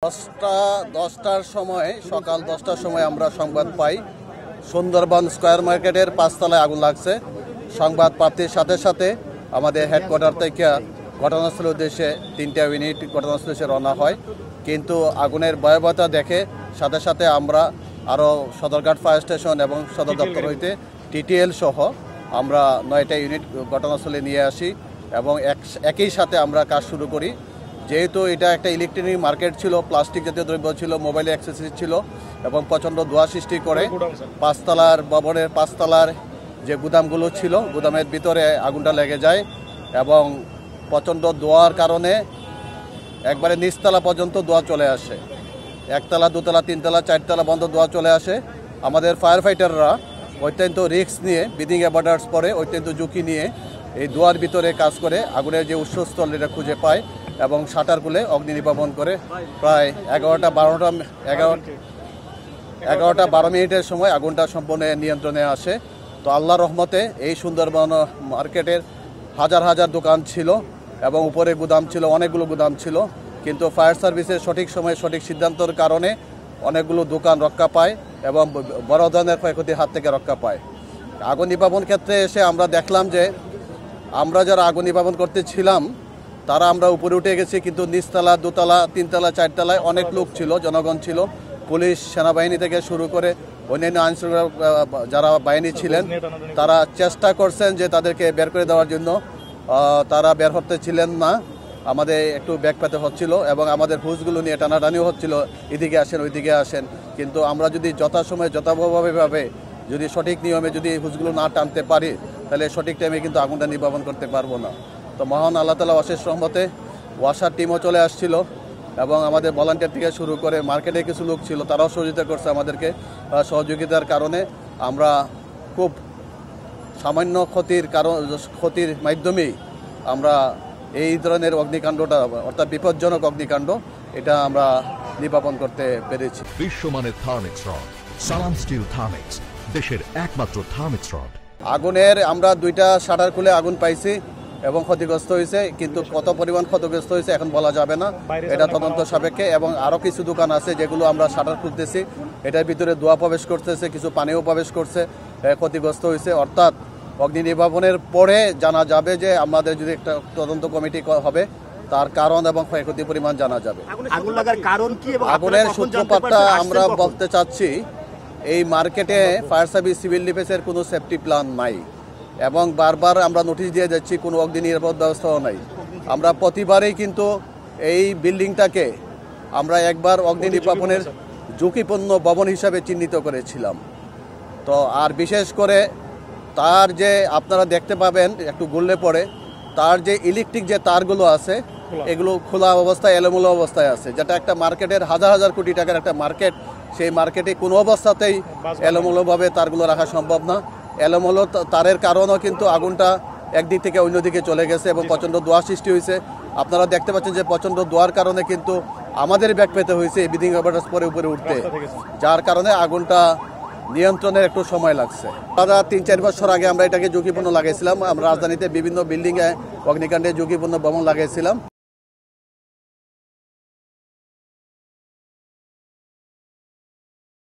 দশটার সময় সকাল 10টার সময় আমরা সংবাদ পাই সুন্দরবন স্কয়ার মার্কেটের 5তলায় আগুন লাগছে। সংবাদ প্রাপ্তির সাথে সাথে আমাদের হেডকোয়ার্টার থেকে ঘটনাস্থলের উদ্দেশ্যে 3টা ইউনিট ঘটনাস্থলে এসে রওনা হয়, কিন্তু আগুনের ভয়াবহতা দেখে সাথে সাথে আমরা আরও সদরঘাট ফায়ার স্টেশন এবং সদর দপ্তর হইতে টিটিএল সহ আমরা 9টা ইউনিট ঘটনাস্থলে নিয়ে আসি এবং একই সাথে আমরা কাজ শুরু করি। যেহেতু এটা একটা ইলেকট্রনিক মার্কেট ছিল, প্লাস্টিক জাতীয় দ্রব্য ছিল, মোবাইল অ্যাক্সেসরিজ ছিল এবং প্রচণ্ড ধোঁয়া সৃষ্টি করে 5তলার ভবনের 5তলার যে গুদামগুলো ছিল গুদামের ভিতরে আগুনটা লেগে যায় এবং প্রচণ্ড ধোঁয়ার কারণে একবারে নিচতলা পর্যন্ত ধোঁয়া চলে আসে। 1তলা 2তলা 3তলা 4তলা বন্ধ ধোঁয়া চলে আসে। আমাদের ফায়ার ফাইটাররা অত্যন্ত রিস্ক নিয়ে ব্রিদিং অ্যাপারেটাস পরে অত্যন্ত ঝুঁকি নিয়ে এই ধোঁয়ার ভিতরে কাজ করে আগুনের যে উৎসস্থল এটা খুঁজে পায় এবং শাটার খুলে অগ্নি নির্বাপন করে। প্রায় 11টা 12 মিনিটের সময় আগুনটা সম্পূর্ণ নিয়ন্ত্রণে আসে। তো আল্লাহর রহমতে এই সুন্দরবন মার্কেটের হাজার হাজার দোকান ছিল এবং উপরে গুদাম ছিল, অনেকগুলো গুদাম ছিল, কিন্তু ফায়ার সার্ভিসের সঠিক সময়ে সঠিক সিদ্ধান্তের কারণে অনেকগুলো দোকান রক্ষা পায় এবং বড় ধরনের ক্ষয়ক্ষতির হাত থেকে রক্ষা পায়। আগুন নির্বাপন ক্ষেত্রে এসে আমরা দেখলাম যে আমরা যারা আগুন নির্বাপন করতেছিলাম তারা আমরা উপরে উঠে গেছি, কিন্তু নিচতলা 2তলা 3তলা 4তলায় অনেক লোক ছিল, জনগণ ছিল, পুলিশ সেনাবাহিনী থেকে শুরু করে অন্যান্য আইনশৃঙ্খলা যারা বাহিনী ছিলেন তারা চেষ্টা করছেন যে তাদেরকে বের করে দেওয়ার জন্য। তারা বের হতে ছিলেন না, আমাদের একটু ব্যাক পেতে হচ্ছিল এবং আমাদের হুজগুলো নিয়ে টানাটানিও হচ্ছিল, এদিকে আসেন ওইদিকে আসেন। কিন্তু আমরা যদি যথাসময়ে যথাভাবে যদি সঠিক নিয়মে যদি হুজগুলো না টানতে পারি তাহলে সঠিক টাইমে কিন্তু আগুনটা নির্বাপন করতে পারবো না। তো মহান আল্লাহ তাআলা অশেষ রহমতে ওয়াসার টিমও চলে আসছিল এবং আমাদের ভলান্টিয়ার থেকে শুরু করে মার্কেটে কিছু লোক ছিল, তারাও সহযোগিতা করছে আমাদেরকে। সহযোগিতার কারণে আমরা খুব সামান্য ক্ষতির মাধ্যমেই আমরা এই ধরনের অগ্নিকাণ্ডটা অর্থাৎ বিপজ্জনক অগ্নিকাণ্ড এটা আমরা নির্বাপন করতে পেরেছি। বিশ্বমানের থার্মিক্স রড সালাম স্টিল থার্মিক্স, দেশের একমাত্র থার্মিক্স রড। আগুনের আমরা 2টা শাটার খুলে আগুন পাইছি এবং ক্ষতিগ্রস্ত হয়েছে, কিন্তু কত পরিমাণ ক্ষতিগ্রস্ত হয়েছে এখন বলা যাবে না, এটা তদন্ত সাপেক্ষে। এবং আরও কিছু দোকান আছে যেগুলো আমরা শাটার খুলতেছি, এটার ভিতরে ধোঁয়া প্রবেশ করতেছে, কিছু পানিও প্রবেশ করছে, ক্ষতিগ্রস্ত হয়েছে। অর্থাৎ অগ্নি নির্বাপনের পরে জানা যাবে যে আমাদের যদি একটা তদন্ত কমিটি হবে তার কারণ এবং ক্ষয়ক্ষতির পরিমাণ জানা যাবে। আগুনের সূত্রপাতটা আমরা বলতে চাচ্ছি, এই মার্কেটে ফায়ার সার্ভিস সিভিল ডিফেন্সের কোনো সেফটি প্ল্যান নাই এবং বারবার আমরা নোটিশ দিয়ে যাচ্ছি, কোনো অগ্নি নিরাপদ ব্যবস্থাও নাই। আমরা প্রতিবারেই কিন্তু এই বিল্ডিংটাকে আমরা একবার অগ্নি নির্বাপনের ঝুঁকিপূর্ণ ভবন হিসাবে চিহ্নিত করেছিলাম। তো আর বিশেষ করে তার যে আপনারা দেখতে পাবেন একটু গুললে পরে তার যে ইলেকট্রিক যে তারগুলো আছে এগুলো খোলা অবস্থায় এলোমেলো অবস্থায় আছে, যেটা একটা মার্কেটের হাজার হাজার কোটি টাকার একটা মার্কেট, সেই মার্কেটে কোনো অবস্থাতেই এলোমেলোভাবে তারগুলো রাখা সম্ভব না। এলোমেলো তারের কারণেও কিন্তু আগুনটা একদিক থেকে অন্যদিকে চলে গেছে এবং প্রচণ্ড ধোঁয়া সৃষ্টি হয়েছে। আপনারা দেখতে পাচ্ছেন যে প্রচণ্ড ধোঁয়ার কারণে কিন্তু আমাদের ব্যাক পেতে হয়েছে এই ব্রিদিং অ্যাপারেটাস পরে উপরে উঠতে, যার কারণে আগুনটা নিয়ন্ত্রণের একটু সময় লাগছে। 3-4 বছর আগে আমরা এটাকে ঝুঁকিপূর্ণ লাগাইছিলাম, আমরা রাজধানীতে বিভিন্ন বিল্ডিংয়ে অগ্নিকাণ্ডে ঝুঁকিপূর্ণ ভবন লাগাইছিলাম।